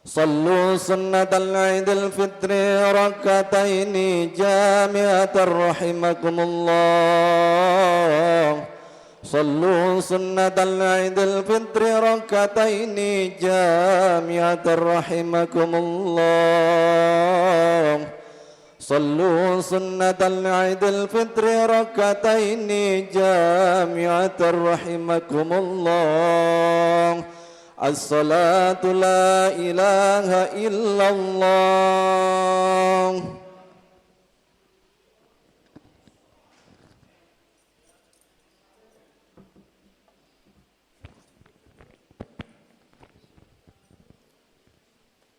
صلوا سنة العيد الفطر ركعتين جامعة رحمكم الله. صلوا سنة العيد الفطر ركعتين جامعة رحمكم الله. صلوا سنة العيد الفطر ركعتين جامعة رحمكم الله. الصلاة لا إله إلا الله.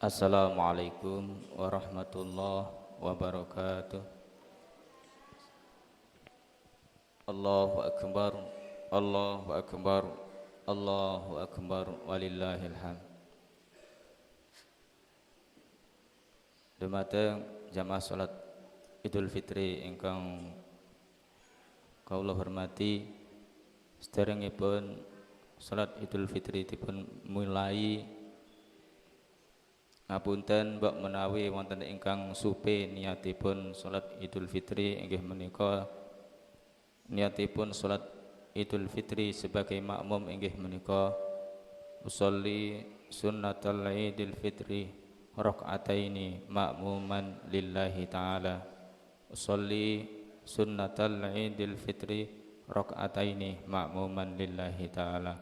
Assalamualaikum warahmatullahi wabarakatuh. Allahu akbar, Allahu akbar, Allahu akbar, walillahil hamd. Dumateng jamaah salat Idul Fitri ingkang kawula hormati, sedherengipun salat Idul Fitri dipun mulai, ngapunten mbok menawi wonten ingkang supe niatipun salat Idul Fitri inggih menika niatipun salat Idul Fitri sebagai makmum inggih menika usolli sunnatal Idul Fitri raka'ataini makmuman lillahi ta'ala. Usolli sunnatal Idul Fitri raka'ataini makmuman lillahi ta'ala.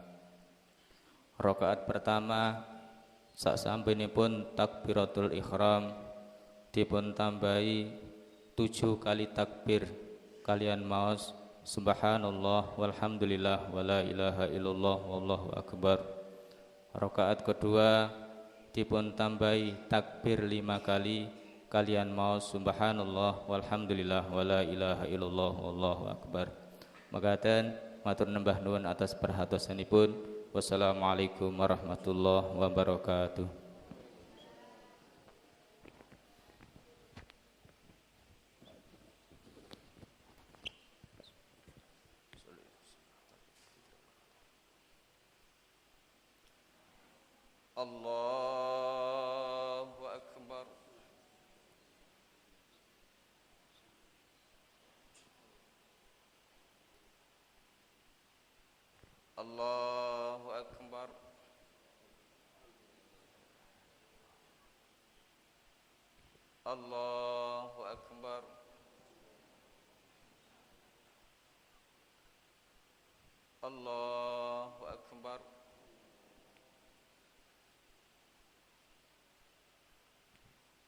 Rakaat pertama sasampunipun takbiratul ihram dipun tambahi 7 kali takbir kalian maos subhanallah walhamdulillah wala ilaha illallah wallahu akbar. Rakaat kedua dipun tambahi takbir 5 kali kalian maos subhanallah walhamdulillah wala ilaha illallah wallahu akbar. Mekaten matur nembah nuwun atas perhatosanipun. Wassalamualaikum warahmatullahi wabarakatuh. Allahu akbar. Allahu akbar. Allahu akbar. Allahu akbar.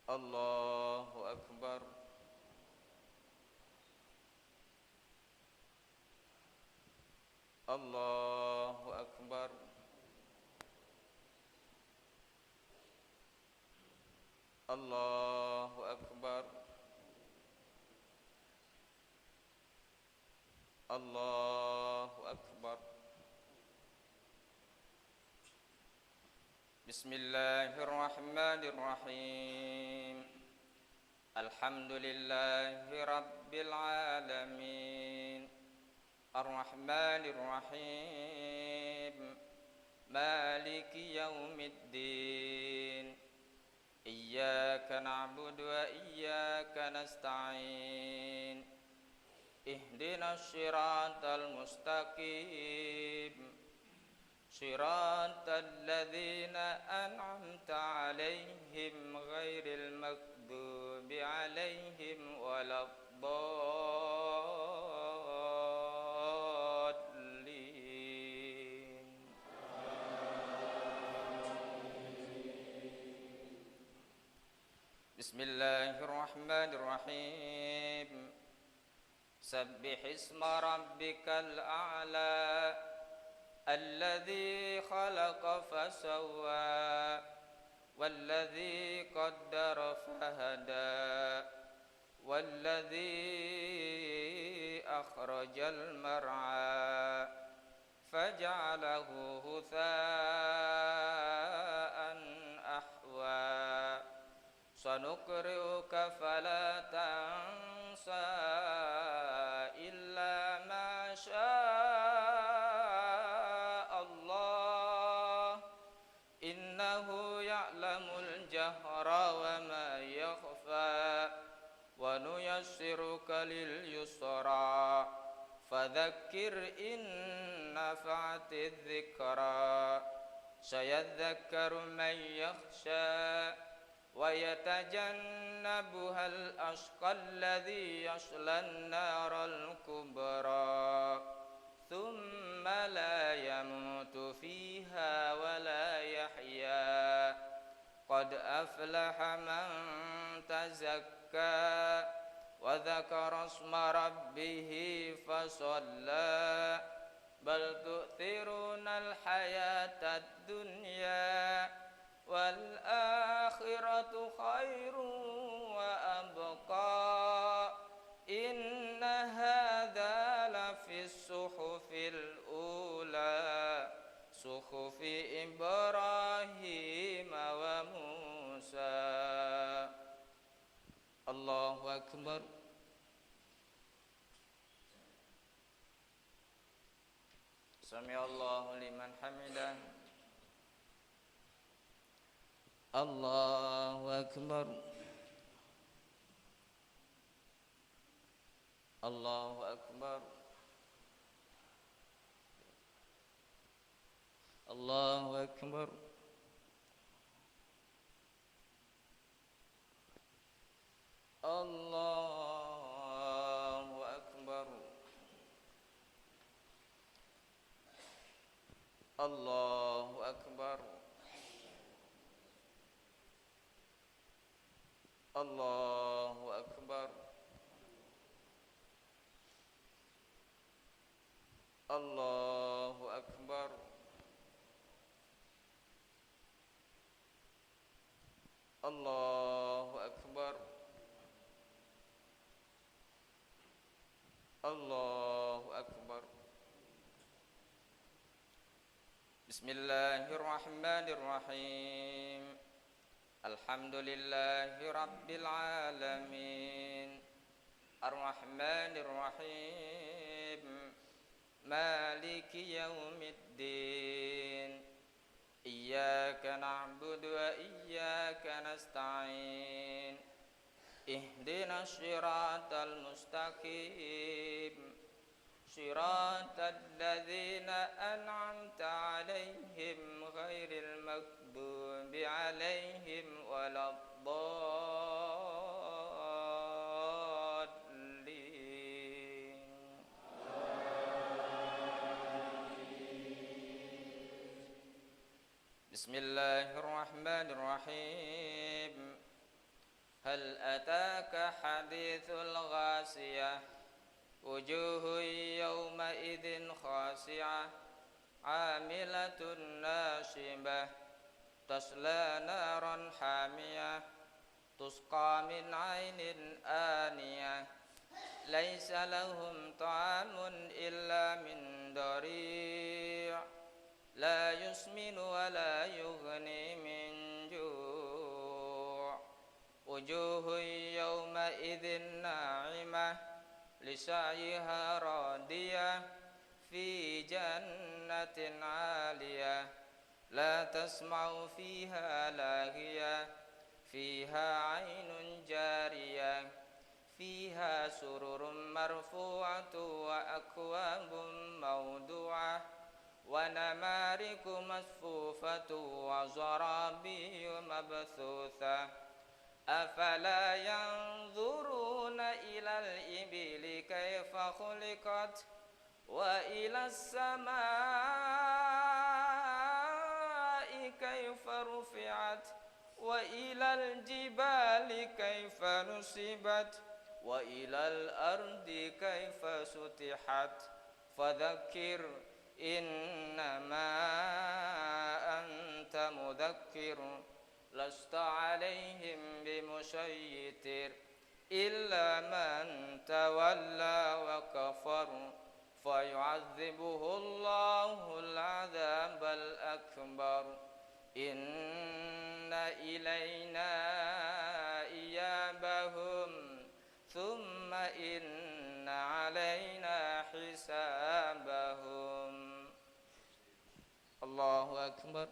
Allahu akbar. Allahu akbar. Allahu akbar. Allahu akbar. Bismillahirrahmanirrahim. Alhamdulillahi rabbil alamin. Ar-Rahmanir-Rahim. Maliki yaumiddin. Iyyaka na'budu wa iyyaka nasta'in. Ihdinas siratal mustaqim. Siratal ladzina an'amta 'alaihim ghairil maghdubi 'alaihim waladdallin. Bismillahirrahmanirrahim. Sabbihisma rabbikal a'la alladzi khalaqa fasawwa walladzi qaddara fahada walladzi akhrajal mar'a faj'alahu ghutha'an ahwa. Sanuqri'uka fala tansa illa ma syaa Allah innahu ya'lamu يعلم الجهر وما يخفى ونيسرك لليسرى فذكر إن نفعت الذكرى سيذكر من يخشى ويتجنبها الأشقى الذي يصلى النار الكبرى ثم لا يموت فيها ولا يحيا قد أفلح من تزكى وذكر اسم ربه فصلى بل تؤثرون الحياة الدنيا والآخرة خير وأبقى إن هذا لفي الصحف الأولى صحف إبراهيم وموسى. الله أكبر. سمع الله لمن حمده. الله أكبر. الله أكبر. الله أكبر. الله أكبر. الله أكبر. الله أكبر. الله أكبر. الله أكبر. الله أكبر. بسم الله الرحمن الرحيم. الحمد لله رب العالمين الرحمن الرحيم مالك يوم الدين إياك نعبد وإياك نستعين اهدنا الصراط المستقيم صراط الذين أنعمت عليهم غير المغضوب عليهم ولا الضالين. بسم الله الرحمن الرحيم. هل أتاك حديث الغاشية وجوه يومئذ خاشعة عاملة ناصبة تصلى نارا حامية تسقى من عين آنية ليس لهم طعام إلا من ضريع لا يسمن ولا يغني من جوع وجوه يومئذ ناعمة لسعيها راضية في جنة عالية لا تسمع فيها لاغية فيها عين جارية فيها سرر مرفوعة وأكواب موضوعة ونمارق مصفوفة وزرابي مبثوثة أفلا ينظرون إلى الإبل كيف خلقت وإلى السماء كيف رفعت وإلى الجبال كيف نصبت وإلى الأرض كيف سطحت فذكر إنما أنت مذكر لست عليهم بمسيطر إلا من تولى وكفر فيعذبه الله العذاب الأكبر إن إلينا إيابهم ثم إن علينا حسابهم. الله أكبر.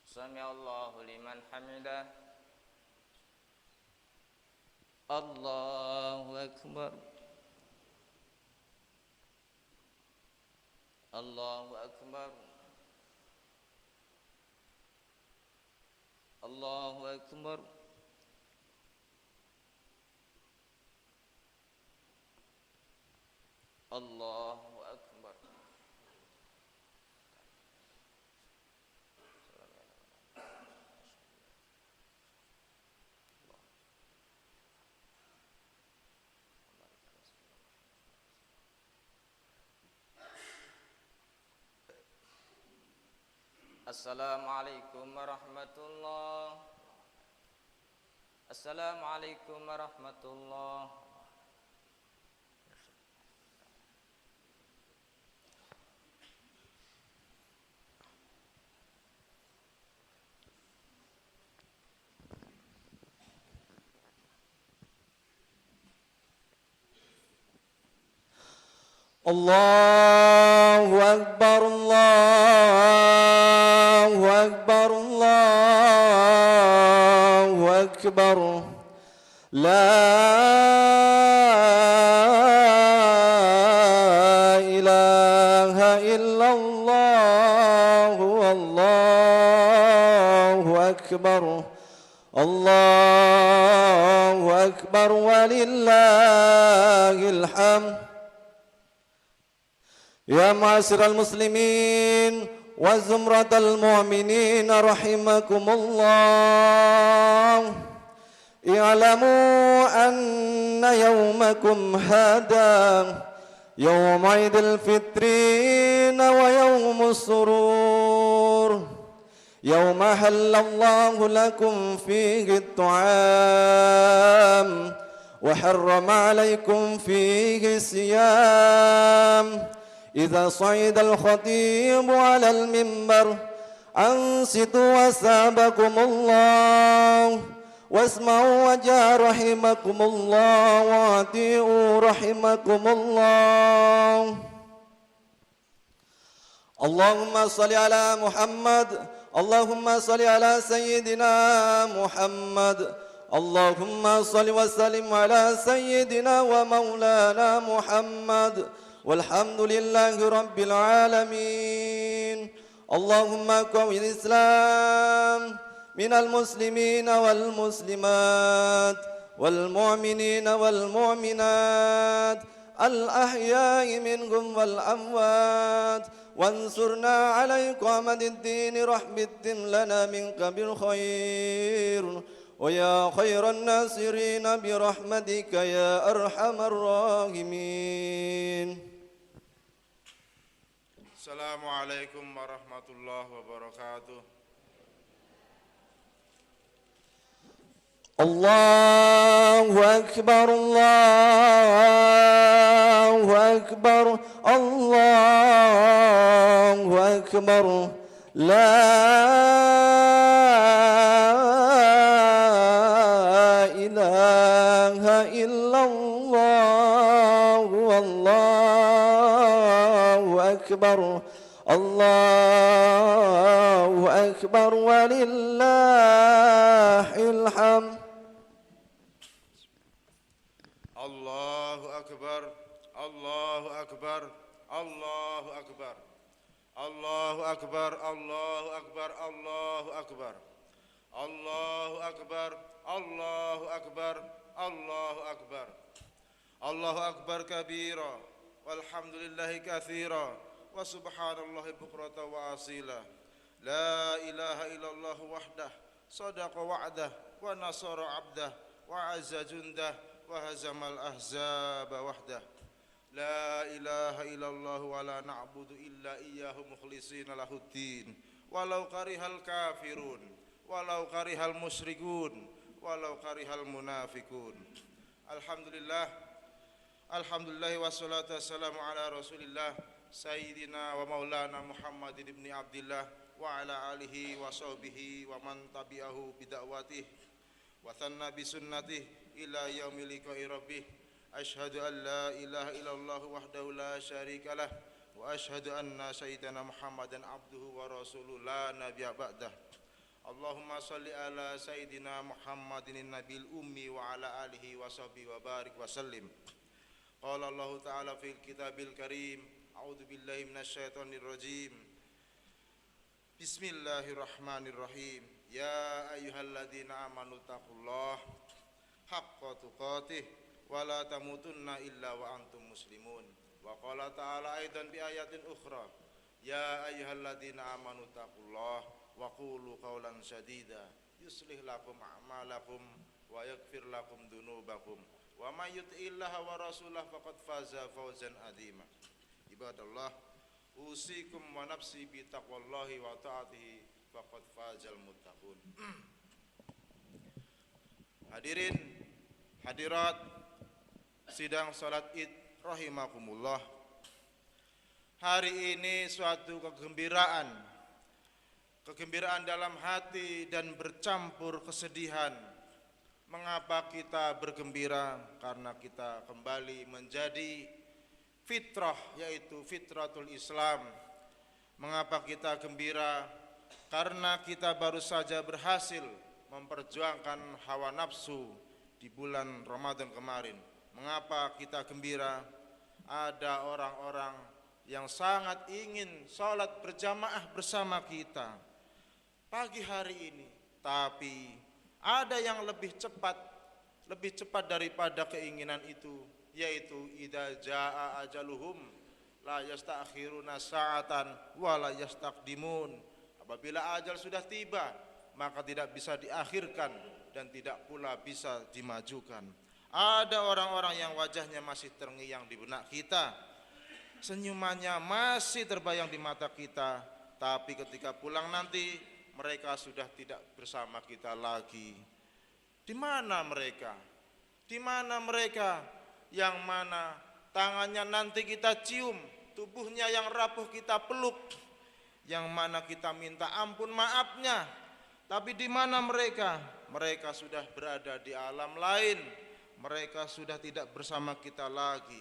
Sami Allahu liman hamidah. Allahu akbar. Allahu akbar. Allahu akbar. Allahu akbar. Assalamualaikum warahmatullahi. Assalamualaikum warahmatullahi. Allahu Akbar, Allahu Akbar, Allahu Akbar. La ilaha illallah, Allahu Akbar. Allahu Akbar walillahil hamd. يا معاشر المسلمين وزمرة المؤمنين رحمكم الله، اعلموا أن يومكم هذا يوم عيد الفطر ويوم السرور، يوم حل الله لكم فيه الطعام وحرم عليكم فيه الصيام. إذا صعد الخطيب على المنبر أنصتوا وثابكم الله، واسمعوا وجاء رحمكم الله، وأطيعوا رحمكم الله. اللهم صل على محمد، اللهم صل على سيدنا محمد، اللهم صل وسلم على سيدنا ومولانا محمد، والحمد لله رب العالمين. اللهم قوي الإسلام من المسلمين والمسلمات والمؤمنين والمؤمنات الأحياء منهم والأموات، وانصرنا على إقامة الدين رحمة لنا منك بالخير، ويا خير الناصرين برحمتك يا أرحم الراحمين. Assalamualaikum warahmatullahi wabarakatuh. الله أكبر، الله أكبر، الله أكبر. لا إله إلا الله، والله أكبر، الله أكبر ولله الحمد. Allahu akbar, Allahu akbar, Allahu akbar, Allahu akbar, Allahu akbar, Allahu akbar, Allahu akbar, Allahu akbar, Allahu akbar, Allahu akbar kabira, walhamdulillahi katsira, wa subhanallahi bukrata wa asila. La ilaha illallah wahdah, sadaqa wa'dah, wa nasara 'abdah, wa azza jundah, wa hazamal ahzaba wahdah. La ilaha illallah wa la na'budu illa iyyahu mukhlishina lahuddin, walau karihal kafirun, walau karihal musyrikun, walau karihal munafikun. Alhamdulillah, alhamdulillah, wassalatu wassalamu ala rasulillah sayyidina wa maulana Muhammadin ibni Abdillah wa ala alihi wa sahbihi wa man tabi'ahu bida'watih wa thanna bisunnatih ila yaumil liqa'i rabbih. Asyhadu an la ilaha illallah wahdahu la syarikalah, wa asyhadu anna sayyidana Muhammadan abduhu wa rasuluhu la nabiyya ba'dah. Allahumma salli ala Sayyidina Muhammadin Nabil Ummi wa ala alihi wa sahbihi wa barik wa sallim. Qala Allah Ta'ala fil kitabil karim, a'udhu billahi minasyaitonir rajim. Bismillahirrahmanirrahim. Ya ayyuhalladzina amanu taqullaha haqqa tuqatih wa la tamutunna illa wa antum muslimun. Wa qala ta'ala aidan bi ayatin ukhra, ya ayyuhalladzina amanu taqullaha wa qulu qawlan sadida yuslih lakum a'malakum wa yaghfir lakum dunubakum wa may yuti'illaha wa rasulahu faqad faza fawzan adzima. Ibadallah, usikum wa nafsi bi taqwallahi wa ta'atihi faqad fazal muttaqun. Hadirin hadirat sidang salat Id rahimakumullah. Hari ini suatu kegembiraan dalam hati dan bercampur kesedihan. Mengapa kita bergembira? Karena kita kembali menjadi fitrah, yaitu fitratul Islam. Mengapa kita gembira? Karena kita baru saja berhasil memperjuangkan hawa nafsu di bulan Ramadan kemarin. Mengapa kita gembira? Ada orang-orang yang sangat ingin sholat berjamaah bersama kita pagi hari ini, tapi ada yang lebih cepat daripada keinginan itu, yaitu idza jaa ajaluhum la yasta'khiruna sa'atan wa la yastaqdimun. Apabila ajal sudah tiba, maka tidak bisa diakhirkan dan tidak pula bisa dimajukan. Ada orang-orang yang wajahnya masih terngiang di benak kita, senyumannya masih terbayang di mata kita, tapi ketika pulang nanti mereka sudah tidak bersama kita lagi. Di mana mereka? Di mana mereka? Yang mana tangannya nanti kita cium, tubuhnya yang rapuh kita peluk, yang mana kita minta ampun maafnya. Tapi di mana mereka? Mereka sudah berada di alam lain. Mereka sudah tidak bersama kita lagi.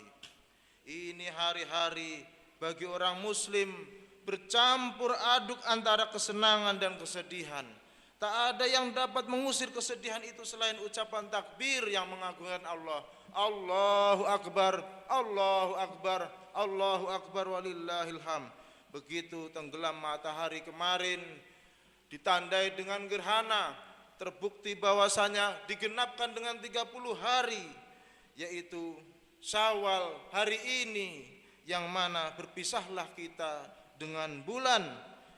Ini hari-hari bagi orang muslim bercampur aduk antara kesenangan dan kesedihan. Tak ada yang dapat mengusir kesedihan itu selain ucapan takbir yang mengagungkan Allah. Allahu Akbar, Allahu Akbar, Allahu Akbar walillahil hamd. Begitu tenggelam matahari kemarin ditandai dengan gerhana, terbukti bahwasanya digenapkan dengan 30 hari, yaitu Syawal hari ini, yang mana berpisahlah kita dengan bulan,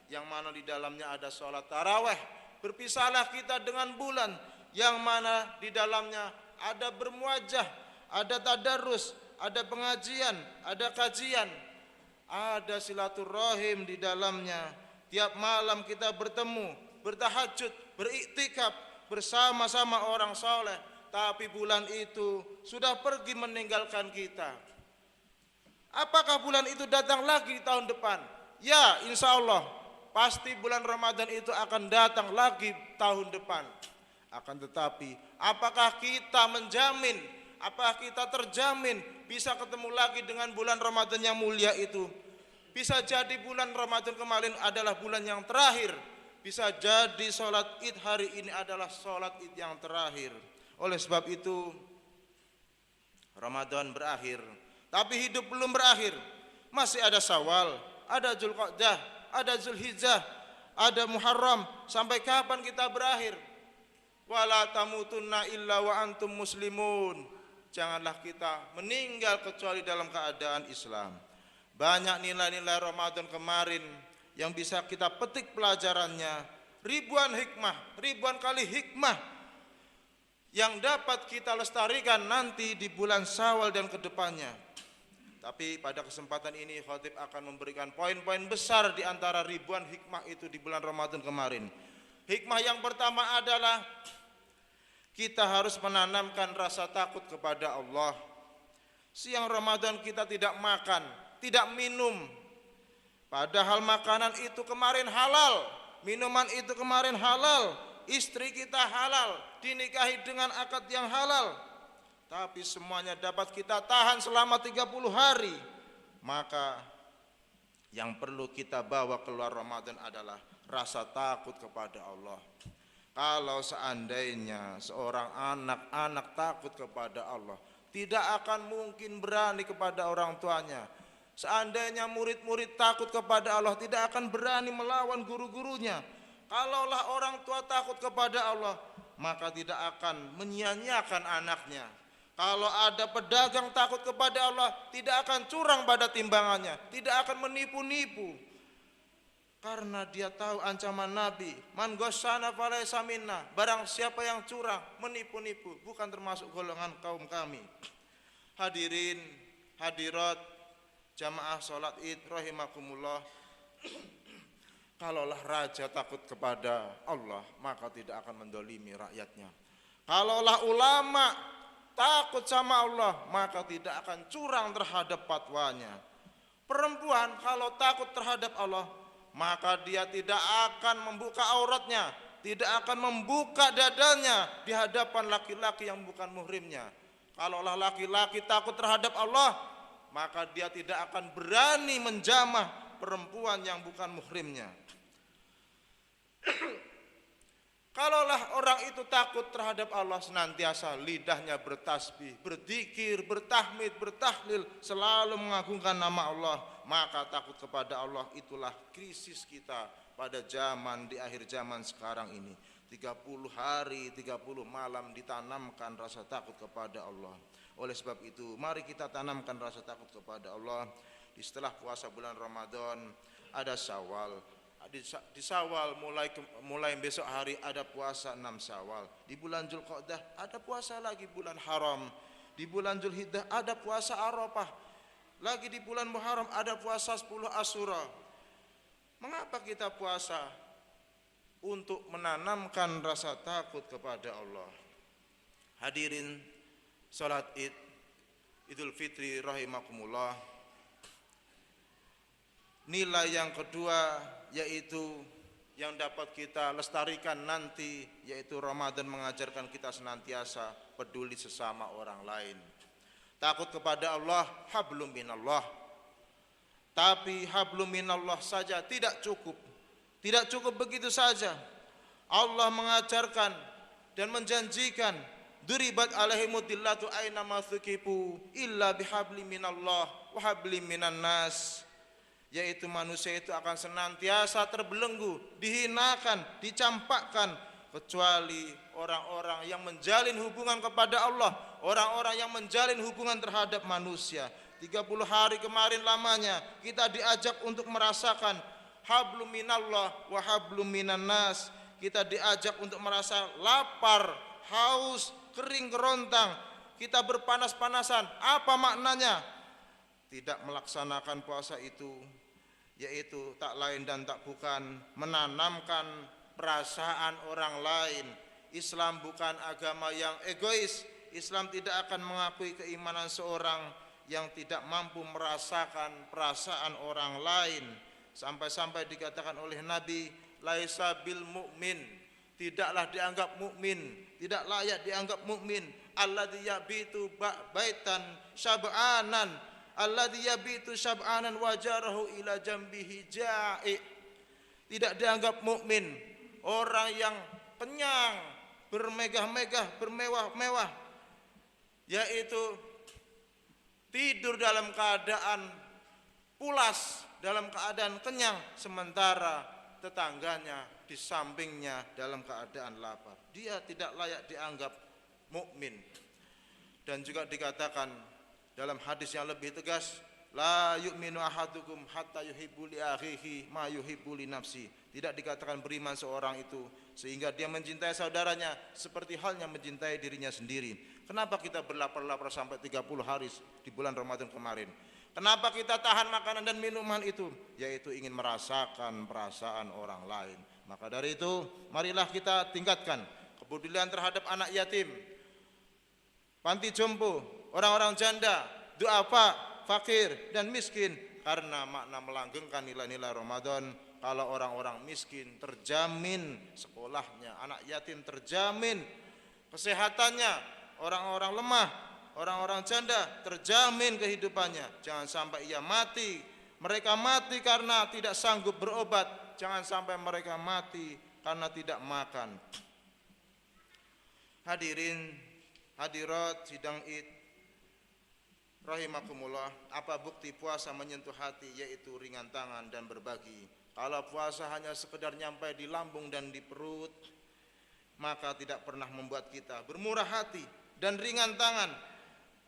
yang mana di dalamnya ada sholat taraweh. Berpisahlah kita dengan bulan, yang mana di dalamnya ada bermuajah, ada tadarus, ada pengajian, ada kajian, ada silaturahim di dalamnya. Tiap malam kita bertemu, bertahajud, beriktikaf bersama-sama orang soleh. Tapi bulan itu sudah pergi meninggalkan kita. Apakah bulan itu datang lagi di tahun depan? Ya, insya Allah pasti bulan Ramadan itu akan datang lagi tahun depan. Akan tetapi apakah kita menjamin, apakah kita terjamin bisa ketemu lagi dengan bulan Ramadan yang mulia itu? Bisa jadi bulan Ramadan kemarin adalah bulan yang terakhir. Bisa jadi sholat Id hari ini adalah sholat Id yang terakhir. Oleh sebab itu Ramadan berakhir, tapi hidup belum berakhir. Masih ada Syawal, ada Dzulqa'dah, ada Dzulhijjah, ada Muharram. Sampai kapan kita berakhir? Wala tamutunna illa wa antum muslimun. Janganlah kita meninggal kecuali dalam keadaan Islam. Banyak nilai-nilai Ramadan kemarin yang bisa kita petik pelajarannya. Ribuan hikmah, ribuan kali hikmah yang dapat kita lestarikan nanti di bulan Syawal dan kedepannya. Tapi pada kesempatan ini khatib akan memberikan poin-poin besar di antara ribuan hikmah itu di bulan Ramadan kemarin. Hikmah yang pertama adalah kita harus menanamkan rasa takut kepada Allah. Siang Ramadan kita tidak makan, tidak minum. Padahal makanan itu kemarin halal, minuman itu kemarin halal, istri kita halal, dinikahi dengan akad yang halal. Tapi semuanya dapat kita tahan selama 30 hari. Maka Yang perlu kita bawa keluar Ramadan adalah rasa takut kepada Allah. Kalau seandainya seorang anak takut kepada Allah, tidak akan mungkin berani kepada orang tuanya. Seandainya murid-murid takut kepada Allah, tidak akan berani melawan guru-gurunya. Kalaulah orang tua takut kepada Allah, maka tidak akan menyia-nyiakan anaknya. Kalau ada pedagang takut kepada Allah, tidak akan curang pada timbangannya, tidak akan menipu-nipu. Karena dia tahu ancaman Nabi, man ghasyana falaysa minna, barang siapa yang curang, menipu-nipu, bukan termasuk golongan kaum kami. Hadirin, hadirat, jamaah salat Id rahimakumullah. Kalaulah raja takut kepada Allah, maka tidak akan mendolimi rakyatnya. Kalaulah ulama takut sama Allah, maka tidak akan curang terhadap fatwanya. Perempuan kalau takut terhadap Allah, maka dia tidak akan membuka auratnya, tidak akan membuka dadanya di hadapan laki-laki yang bukan muhrimnya. Kalaulah laki-laki takut terhadap Allah, maka dia tidak akan berani menjamah perempuan yang bukan muhrimnya. Kalaulah orang itu takut terhadap Allah, senantiasa lidahnya bertasbih, berzikir, bertahmid, bertahlil, selalu mengagungkan nama Allah, maka takut kepada Allah itulah krisis kita pada zaman di akhir zaman sekarang ini. 30 hari, 30 malam ditanamkan rasa takut kepada Allah. Oleh sebab itu, mari kita tanamkan rasa takut kepada Allah. Di setelah puasa bulan Ramadan ada Syawal. Di Syawal mulai besok hari ada puasa 6 Syawal. Di bulan Dzulqa'dah ada puasa lagi bulan haram. Di bulan Dzulhijjah ada puasa Arafah. Lagi di bulan Muharram ada puasa 10 Asyura. Mengapa kita puasa? Untuk menanamkan rasa takut kepada Allah. Hadirin salat Id Idul Fitri rahimakumullah. Nilai yang kedua yaitu yang dapat kita lestarikan nanti, yaitu Ramadan mengajarkan kita senantiasa peduli sesama orang lain. Takut kepada Allah, hablum minallah. Tapi hablum minallah saja tidak cukup. Tidak cukup begitu saja. Allah mengajarkan dan menjanjikan, duribat alaihimudillatu aina ma thuqifu illa bihablim minallah wa hablim minan nas. Yaitu manusia itu akan senantiasa terbelenggu, dihinakan, dicampakkan, kecuali orang-orang yang menjalin hubungan kepada Allah, orang-orang yang menjalin hubungan terhadap manusia. 30 hari kemarin lamanya kita diajak untuk merasakan hablum minallah wa hablum minan nas. Kita diajak untuk merasa lapar, haus, kering kerontang. Kita berpanas-panasan. Apa maknanya? Tidak melaksanakan puasa itu, yaitu tak lain dan tak bukan menanamkan perasaan orang lain. Islam bukan agama yang egois. Islam tidak akan mengakui keimanan seorang yang tidak mampu merasakan perasaan orang lain. Sampai-sampai dikatakan oleh Nabi, laisa bil mu'min, tidaklah dianggap mukmin, tidak layak dianggap mukmin alladzi yabitu baitan syab'anan, alladzi yabitu syab'anan wajarahu ila jambihi ja'i. Tidak dianggap mukmin orang yang kenyang, bermegah-megah, bermewah-mewah, yaitu tidur dalam keadaan pulas, dalam keadaan kenyang, sementara tetangganya di sampingnya dalam keadaan lapar. Dia tidak layak dianggap mukmin. Dan juga dikatakan dalam hadis yang lebih tegas, la yu'minu ahadukum hatta yuhibbu li akhihi ma yuhibbu li nafsi. Tidak dikatakan beriman seorang itu sehingga dia mencintai saudaranya seperti halnya mencintai dirinya sendiri. Kenapa kita berlapar-lapar sampai 30 hari di bulan Ramadan kemarin? Kenapa kita tahan makanan dan minuman itu? Yaitu ingin merasakan perasaan orang lain. Maka dari itu, marilah kita tingkatkan kepedulian terhadap anak yatim, panti jompo, orang-orang janda, duafa, fakir dan miskin. Karena makna melanggengkan nilai-nilai Ramadan, kalau orang-orang miskin terjamin sekolahnya, anak yatim terjamin kesehatannya, orang-orang lemah, orang-orang janda terjamin kehidupannya. Jangan sampai ia mati mereka mati karena tidak sanggup berobat, jangan sampai mereka mati karena tidak makan. Hadirin, hadirat sidang Id rahimakumullah, apa bukti puasa menyentuh hati? Yaitu ringan tangan dan berbagi. Kalau puasa hanya sekedar nyampai di lambung dan di perut, maka tidak pernah membuat kita bermurah hati dan ringan tangan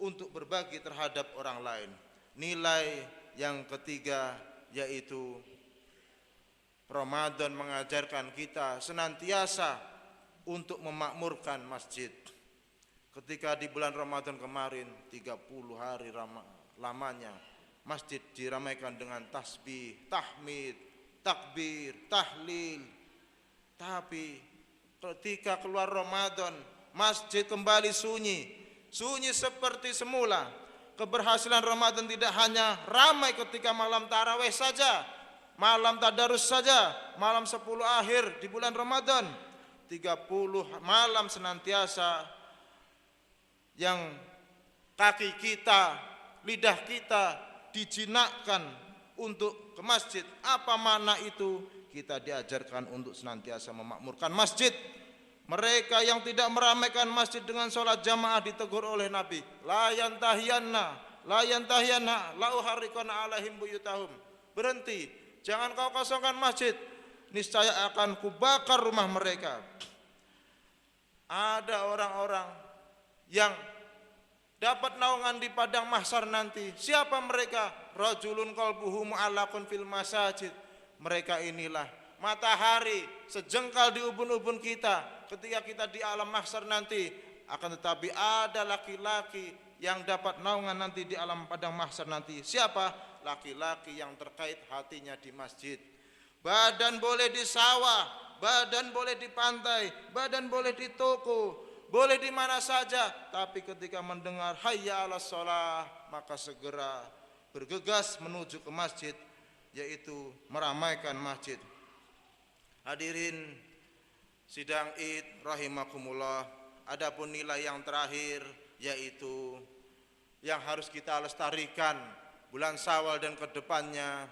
untuk berbagi terhadap orang lain. Nilai yang ketiga yaitu Ramadan mengajarkan kita senantiasa untuk memakmurkan masjid. Ketika di bulan Ramadan kemarin 30 hari lamanya masjid diramaikan dengan tasbih, tahmid, takbir, tahlil. Tapi ketika keluar Ramadan, masjid kembali sunyi seperti semula. Keberhasilan Ramadan tidak hanya ramai ketika malam tarawih saja, malam tadarus saja, malam 10 akhir di bulan Ramadan. 30 malam senantiasa yang kaki kita, lidah kita dijinakkan untuk ke masjid. Apa makna itu? Kita diajarkan untuk senantiasa memakmurkan masjid. Mereka yang tidak meramaikan masjid dengan sholat jamaah ditegur oleh Nabi, la yantahiyanna la uharriqana alaihim buyutahum. Berhenti, jangan kau kosongkan masjid, niscaya akan kubakar rumah mereka. Ada orang-orang yang dapat naungan di padang mahsyar nanti. Siapa mereka? Rajulun qalbuhu mu'allaqun fil masajid. Mereka inilah matahari sejengkal di ubun-ubun kita ketika kita di alam mahsyar nanti. Akan tetapi ada laki-laki yang dapat naungan nanti di alam padang mahsyar nanti. Siapa? Laki-laki yang terkait hatinya di masjid. Badan boleh di sawah, badan boleh di pantai, badan boleh di toko, boleh di mana saja, tapi ketika mendengar hayya 'alas shalah, maka segera bergegas menuju ke masjid, yaitu meramaikan masjid. Hadirin sidang Id rahimakumullah, adapun nilai yang terakhir yaitu yang harus kita lestarikan bulan Syawal dan kedepannya,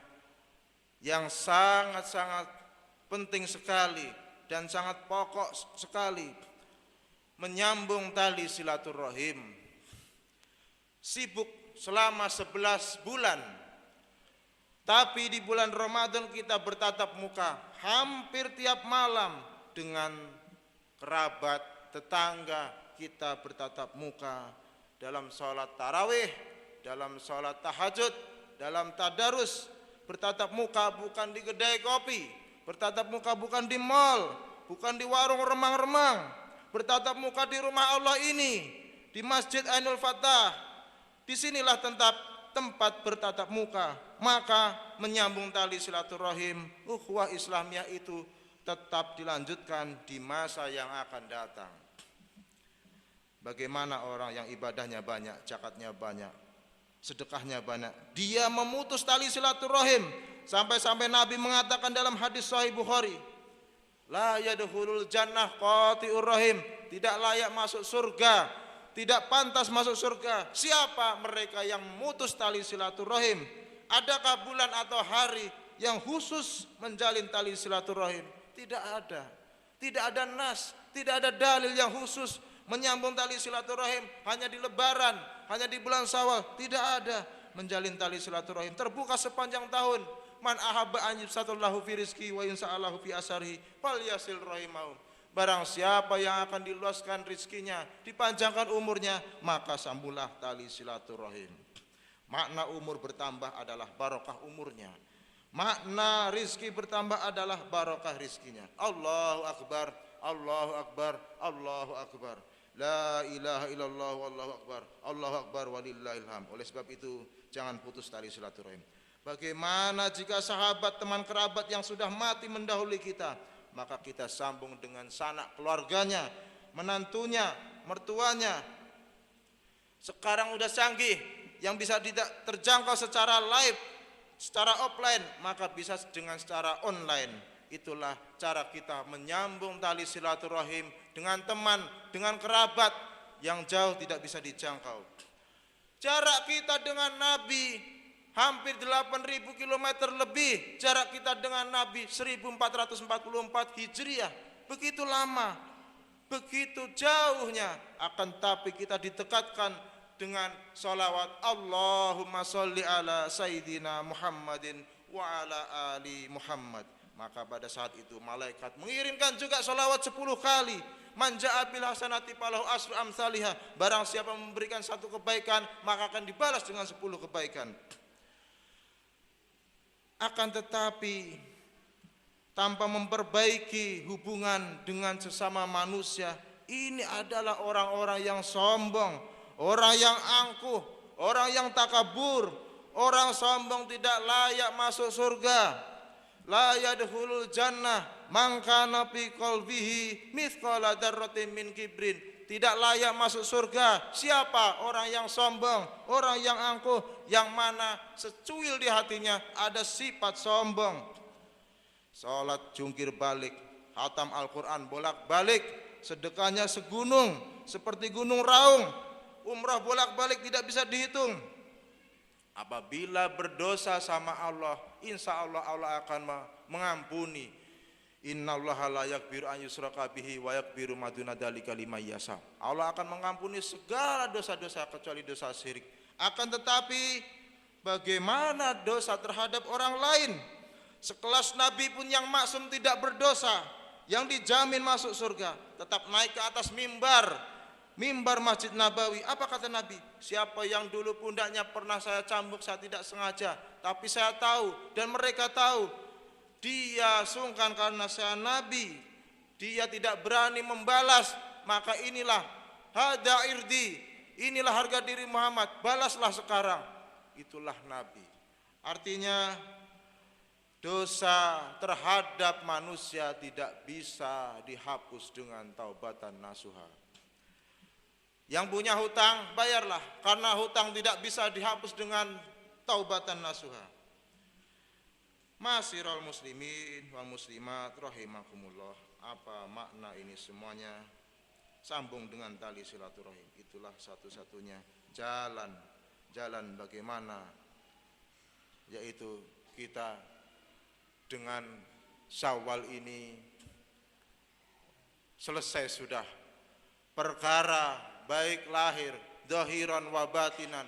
yang sangat-sangat penting sekali dan sangat pokok sekali, menyambung tali silaturahim. Sibuk selama 11 bulan, tapi di bulan Ramadan kita bertatap muka hampir tiap malam dengan kerabat, tetangga kita bertatap muka dalam sholat tarawih, dalam sholat tahajud, dalam tadarus. Bertatap muka bukan di kedai kopi, bertatap muka bukan di mal, bukan di warung remang-remang. Bertatap muka di rumah Allah ini, di Masjid Ainul Fatah. Disinilah tempat bertatap muka. Maka menyambung tali silaturahim, ukhuwah Islamiyah itu tetap dilanjutkan di masa yang akan datang. Bagaimana orang yang ibadahnya banyak, zakatnya banyak, sedekahnya banyak, dia memutus tali silaturahim, sampai-sampai Nabi mengatakan dalam hadis Sahih Bukhari, la yadkhulul jannah qati'ur rahim, tidak layak masuk surga, tidak pantas masuk surga siapa? Mereka yang memutus tali silaturahim. Adakah bulan atau hari yang khusus menjalin tali silaturahim? Tidak ada. Tidak ada nas, tidak ada dalil yang khusus menyambung tali silaturahim hanya di lebaran, hanya di bulan Syawal. Tidak ada. Menjalin tali silaturahim terbuka sepanjang tahun. Man ahabba an yubsatallahu fi rizki wa yunsa'alahu fi asarihi falyasil rahimahu. Barang siapa yang akan diluaskan rizkinya, dipanjangkan umurnya, maka sambunglah tali silaturahim. Makna umur bertambah adalah barokah umurnya. Makna rizki bertambah adalah barokah rizkinya. Allahu akbar, Allahu akbar, Allahu akbar. La ilaha illallah wallahu akbar, Allahu akbar walillahil hamd. Oleh sebab itu jangan putus tali silaturahim. Bagaimana jika sahabat, teman kerabat yang sudah mati mendahului kita, maka kita sambung dengan sanak keluarganya, menantunya, mertuanya. Sekarang udah canggih, yang bisa tidak terjangkau secara live, secara offline, maka bisa dengan secara online. Itulah cara kita menyambung tali silaturahim dengan teman, dengan kerabat yang jauh tidak bisa dijangkau. Jarak kita dengan Nabi Hampir 8.000 kilometer lebih jarak kita dengan Nabi, 1444 Hijriah. Begitu lama, begitu jauhnya. Akan tapi kita didekatkan dengan salawat Allahumma sholli ala Sayyidina Muhammadin wa ala ali Muhammad. Maka pada saat itu malaikat mengirimkan juga salawat 10 kali. Man ja'a bil hasanati falahu asyru amsalihha. Barang siapa memberikan satu kebaikan, maka akan dibalas dengan 10 kebaikan. Akan tetapi tanpa memperbaiki hubungan dengan sesama manusia, ini adalah orang-orang yang sombong, orang yang angkuh, orang yang takabur. Orang sombong tidak layak masuk surga. La yadkhulul jannah man kana fi qalbihi mithqala dzarratin min kibrin. Tidak layak masuk surga siapa? Orang yang sombong, orang yang angkuh, yang mana secuil di hatinya ada sifat sombong. Salat jungkir balik, khatam Al-Quran bolak-balik, sedekahnya segunung, seperti gunung Raung, umrah bolak-balik tidak bisa dihitung. Apabila berdosa sama Allah, insya Allah Allah akan mengampuni. Innallaha la yaghfiru an yushraka bihi wa yaghfiru ma duna dzalika liman yasha. Allah akan mengampuni segala dosa-dosa kecuali dosa syirik. Akan tetapi bagaimana dosa terhadap orang lain? Sekelas Nabi pun yang maksum tidak berdosa, yang dijamin masuk surga, tetap naik ke atas mimbar Masjid Nabawi. Apa kata Nabi? Siapa yang dulu pundaknya pernah saya cambuk, saya tidak sengaja, tapi saya tahu dan mereka tahu, dia sungkan karena saya Nabi, dia tidak berani membalas, maka inilah hada irdi, inilah harga diri Muhammad, balaslah sekarang. Itulah Nabi. Artinya dosa terhadap manusia tidak bisa dihapus dengan taubatan nasuha. Yang punya hutang bayarlah, karena hutang tidak bisa dihapus dengan taubatan nasuha. Masyiral muslimin wal muslimat rahimakumullah. Apa makna ini semuanya? Sambung dengan tali silaturahim. Itulah satu-satunya jalan bagaimana, yaitu kita dengan Syawal ini selesai sudah perkara baik lahir, zahiran wa batinan,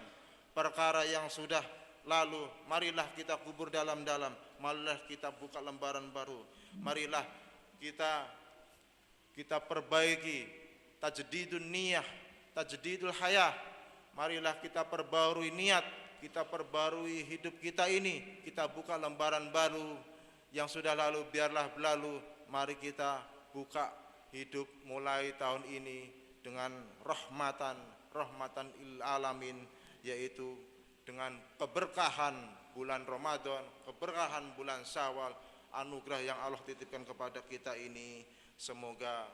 perkara yang sudah lalu, marilah kita kubur dalam-dalam, marilah kita buka lembaran baru, marilah kita perbaiki tajdidun niyah, tajdidul hayah, marilah kita perbarui niat, kita perbarui hidup kita ini, kita buka lembaran baru. Yang sudah lalu biarlah berlalu, mari kita buka hidup mulai tahun ini dengan rahmatan lil alamin, yaitu dengan keberkahan bulan Ramadan, keberkahan bulan Syawal, anugerah yang Allah titipkan kepada kita ini. Semoga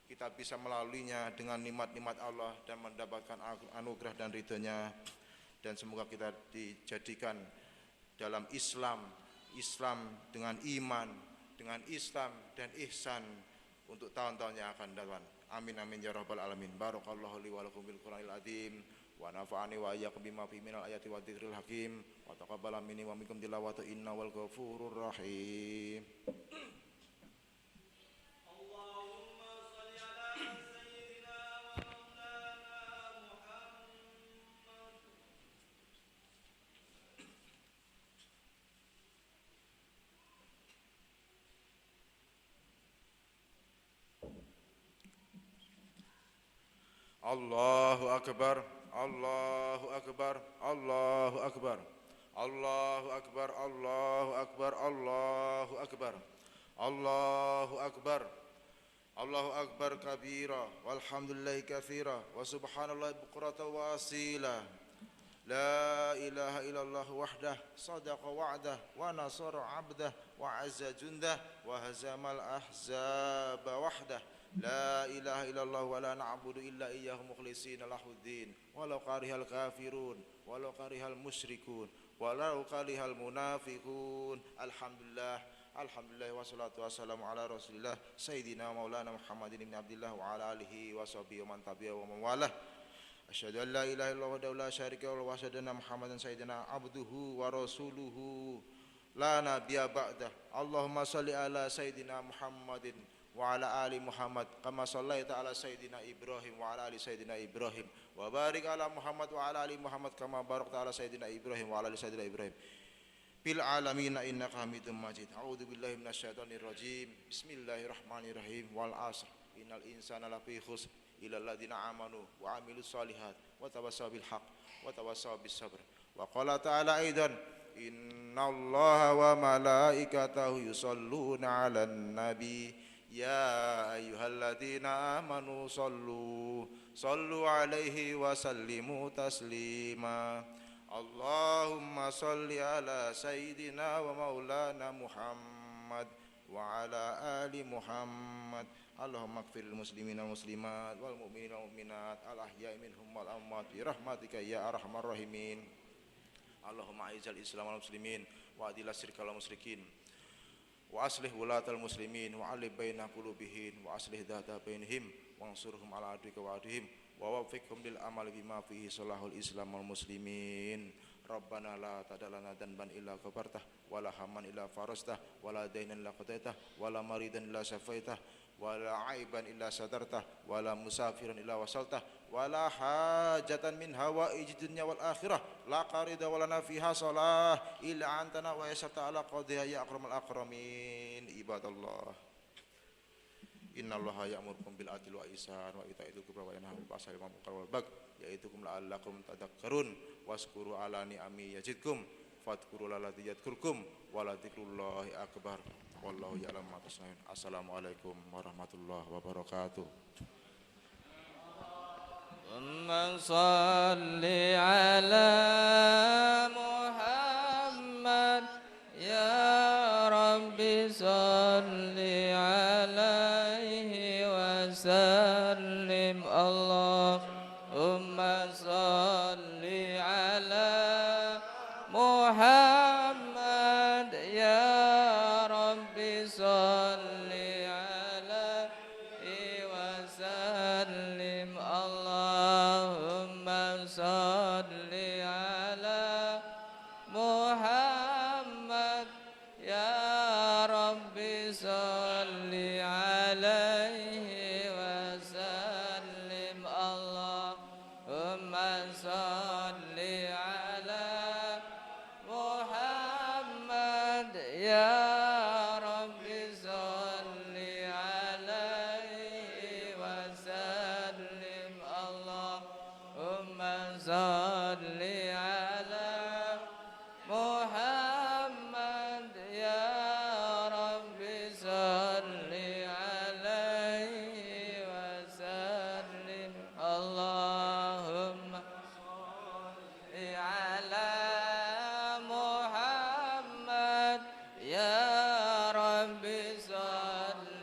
kita bisa melaluinya dengan nikmat-nikmat Allah dan mendapatkan anugerah dan ridhonya, dan semoga kita dijadikan dalam Islam dengan iman, dengan Islam dan ihsan untuk tahun-tahun yang akan datang. Amin amin ya rabbal alamin. Barakallahu li wa lakum bil Qur'anil azim wa nafa'ani wa iyyakum bima fihi minal ayati wa dzikril hakim wa taqabbala minni wa minkum tilawata innal ghafurur rahim. Allahu akbar, Allahu akbar, Allahu akbar, Allahu akbar, Allahu akbar, Allahu akbar, Allahu akbar, Allahu akbar kabira, walhamdulillahi katsira, wa subhanallahi bukratan wa asila. La ilaha illallah wahdah, sadaqa wa'dah, wa nasara 'abdah, wa 'azza jundah, wa hazamal ahzaba wahdah. La ilaha illallah wa la na'budu illa iyyahu mukhlishina lahuddin walau karihal kafirun walau karihal musyrikun walau karihal munafiqun. Alhamdulillah wassalatu wassalamu ala rasulillah sayyidina maulana Muhammadin ibn Abdillah wa ala alihi wa sahbihi wa man tabi'ahu wa man walah. Asyhadu an la ilaha illallah wahdahu la syarika lahu wa asyhadu anna Muhammadan sayyidina abduhu wa rasuluhu la nabiyya ba'dah. Allahumma shalli ala sayyidina Muhammadin wa ala ali Muhammad kama shallaita ala sayyidina Ibrahim wa ala ali sayyidina Ibrahim wa barik ala Muhammad wa ala ali Muhammad kama barakta ala sayyidina Ibrahim wa ala ali sayyidina Ibrahim fil alamin innaka Hamidum Majid. A'udzu billahi minasyaitonir rajim. Bismillahirrahmanirrahim. Wal 'asr innal insana lafi khusr illa alladziina amanu wa 'amilus shalihat wa tawassaw bil haqq wa tawassaw bis sabr. Wa qala ta'ala aidan innallaha wa malaikatahu yusholluna 'alan nabi ya ayyuhalladzina amanu sallu 'alaihi wa sallimu taslima. Allahumma salli ala sayyidina wa maulana Muhammad wa ala ali Muhammad. Allahumma ighfiril muslimina wal muslimat wal mu'minina wal mu'minat al ahya'i minhum wal amwat bi rahmatika ya arhamar rahimin. Allahumma a'izzal islam wal muslimin wa adil asyirkal musyrikin wa aslih wulatal muslimin wa alif baina qulubihim wa aslih dhata bainihim wa ansurhum ala aduwwika wa aduhim wa waffiqhum lil amali bima fihi salahul islam wal muslimin. Rabbana la tadalana danban illa ghafartah wa la hamman illa farastah wa la dainan illa qadaitah wa la maridan illa syafaitah wa la aiban illa sadartah wa la musafiran illa wasaltah wa la hajatan min hawaiji dunya wal akhirah la qarida wa lana fiha salah illa antana wa yasata ala qadhiya ya akramal akramin. Ibadallah, innallaha ya'murukum bil adli wa ihsan wa ita'i dzil qurba wa yanha 'anil fahsya'i wal munkari wal baghi yaidukum la'allakum tadhakkarun waskuru ala ni'ami yazidkum fadhkuru lalladzi yadhkurkum wa la dzikrullahi akbar wallahu ya'lamu ma tasna'un. Assalamualaikum warahmatullahi wabarakatuh. Allahumma shalli ala Muhammad ya Rabbi shalli alaihi wa sallim. Allahumma shalli ala Muhammad ya Rabbi shalli alaihi wa sallim. Allahumma shalli ala Muhammad ya Rabbi shalli alaihi wa sallim. Allahumma shalli ala Muhammad ya Rabbi shalli alaihi wa sallim. Allahumma shalli ala Muhammad ya Rabbi shalli alaihi wa sallim. Allahumma shalli ala Muhammad ya Rabbi shalli